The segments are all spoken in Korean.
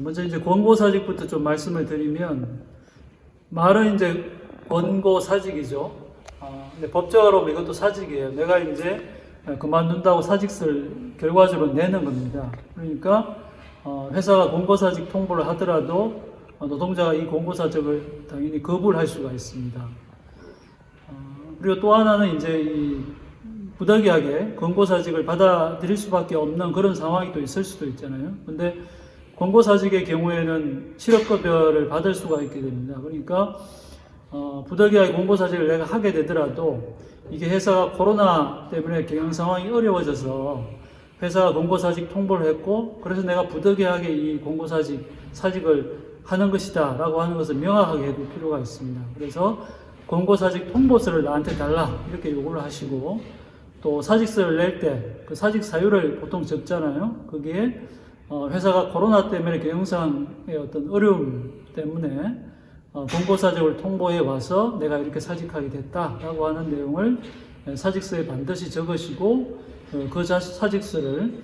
먼저 이제 권고사직부터 좀 말씀을 드리면, 말은 이제 권고사직이죠. 근데 법적으로 이것도 사직이에요. 내가 이제 그만둔다고 사직서를 결과적으로 내는 겁니다. 그러니까 회사가 권고사직 통보를 하더라도 노동자가 이 권고사직을 당연히 거부를 할 수가 있습니다. 그리고 또 하나는 이제 이 부득이하게 권고사직을 받아들일 수밖에 없는 그런 상황이 또 있을 수도 있잖아요. 근데 권고사직의 경우에는 실업급여를 받을 수가 있게 됩니다. 그러니까 부득이하게 권고사직을 내가 하게 되더라도 이게 회사가 코로나 때문에 경영 상황이 어려워져서 회사가 권고사직 통보를 했고, 그래서 내가 부득이하게 이 사직을 하는 것이다 라고 하는 것을 명확하게 해둘 필요가 있습니다. 그래서 권고사직 통보서를 나한테 달라 이렇게 요구를 하시고, 또 사직서를 낼 때 그 사직 사유를 보통 적잖아요. 거기에 회사가 코로나 때문에 경영상의 어떤 어려움 때문에 권고사직을 통보해 와서 내가 이렇게 사직하게 됐다라고 하는 내용을 사직서에 반드시 적으시고, 그 사직서를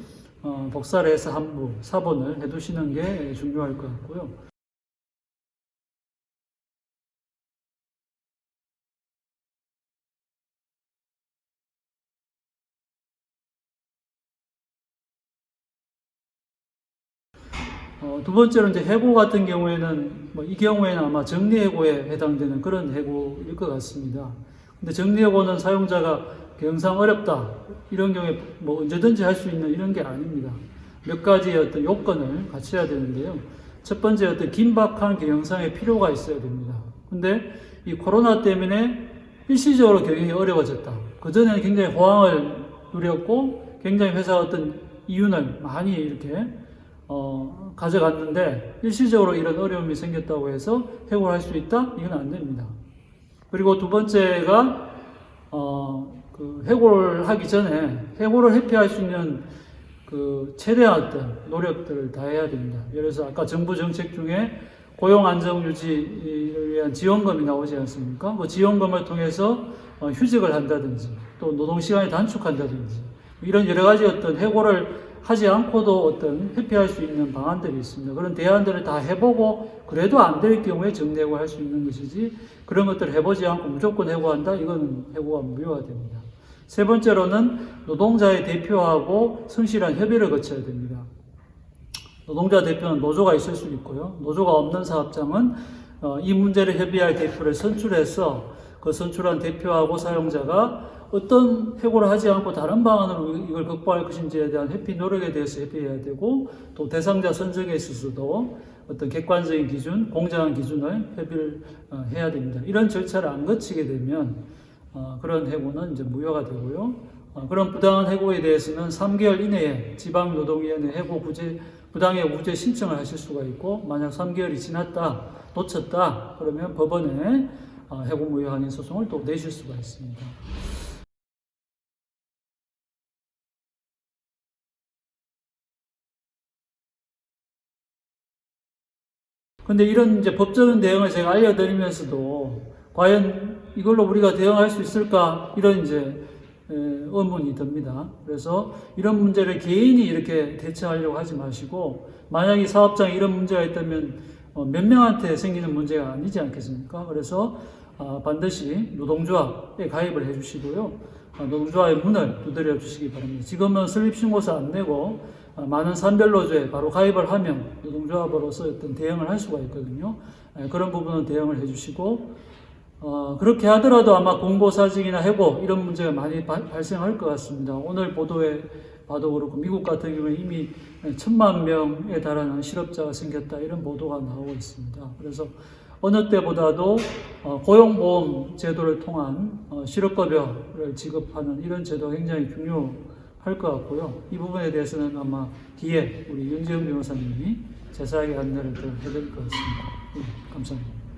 복사를 해서 한부, 사본을 해두시는 게 중요할 것 같고요. 두 번째로 이제 해고 같은 경우에는 이 경우에는 아마 정리해고에 해당되는 그런 해고일 것 같습니다. 근데 정리해고는 사용자가 경영상 어렵다 이런 경우에 언제든지 할 수 있는 이런 게 아닙니다. 몇 가지의 어떤 요건을 갖춰야 되는데요. 첫 번째 어떤 긴박한 경영상의 필요가 있어야 됩니다. 근데 이 코로나 때문에 일시적으로 경영이 어려워졌다. 그전에는 굉장히 호황을 누렸고 굉장히 회사가 어떤 이윤을 많이 이렇게 가져갔는데 일시적으로 이런 어려움이 생겼다고 해서 해고를 할 수 있다? 이건 안 됩니다. 그리고 두 번째가 그 해고를 하기 전에 해고를 회피할 수 있는 그 최대한 어떤 노력들을 다해야 됩니다. 예를 들어서 아까 정부 정책 중에 고용 안정 유지를 위한 지원금이 나오지 않습니까? 그 지원금을 통해서 휴직을 한다든지 또 노동 시간을 단축한다든지 이런 여러 가지 어떤 해고를 하지 않고도 어떤 회피할 수 있는 방안들이 있습니다. 그런 대안들을 다 해보고 그래도 안 될 경우에 정리해고 할 수 있는 것이지, 그런 것들을 해보지 않고 무조건 해고한다? 이거는 해고가 무효가 됩니다. 세 번째로는 노동자의 대표하고 성실한 협의를 거쳐야 됩니다. 노동자 대표는 노조가 있을 수 있고요. 노조가 없는 사업장은 이 문제를 협의할 대표를 선출해서 그 선출한 대표하고 사용자가 어떤 해고를 하지 않고 다른 방안으로 이걸 극복할 것인지에 대한 회피 노력에 대해서 협의해야 되고, 또 대상자 선정에 있어서도 어떤 객관적인 기준, 공정한 기준을 협의를 해야 됩니다. 이런 절차를 안 거치게 되면 그런 해고는 이제 무효가 되고요. 그런 부당한 해고에 대해서는 3개월 이내에 지방노동위원회 해고 부당해고 구제 신청을 하실 수가 있고, 만약 3개월이 지났다, 놓쳤다 그러면 법원에 해고 무효 항의 소송을 또 내실 수가 있습니다. 근데 이런 이제 법적인 내용을 제가 알려드리면서도 과연 이걸로 우리가 대응할 수 있을까? 이런 이제 의문이 듭니다. 그래서 이런 문제를 개인이 이렇게 대처하려고 하지 마시고, 만약 이 사업장에 이런 문제가 있다면 몇 명한테 생기는 문제가 아니지 않겠습니까? 그래서 반드시 노동조합에 가입을 해 주시고요. 노동조합의 문을 두드려 주시기 바랍니다. 지금은 설립신고서 안 내고 많은 산별노조에 바로 가입을 하면 노동조합으로서 어떤 대응을 할 수가 있거든요. 그런 부분은 대응을 해주시고, 그렇게 하더라도 아마 권고사직이나 해고 이런 문제가 많이 발생할 것 같습니다. 오늘 보도에 봐도 그렇고 미국 같은 경우에 이미 1,000만 명에 달하는 실업자가 생겼다 이런 보도가 나오고 있습니다. 그래서 어느 때보다도 고용보험 제도를 통한 실업급여를 지급하는 이런 제도가 굉장히 중요할 것 같고요. 이 부분에 대해서는 아마 뒤에 우리 윤재훈 변호사님이 자세하게 안내를 더 해드릴 것 같습니다. 감사합니다.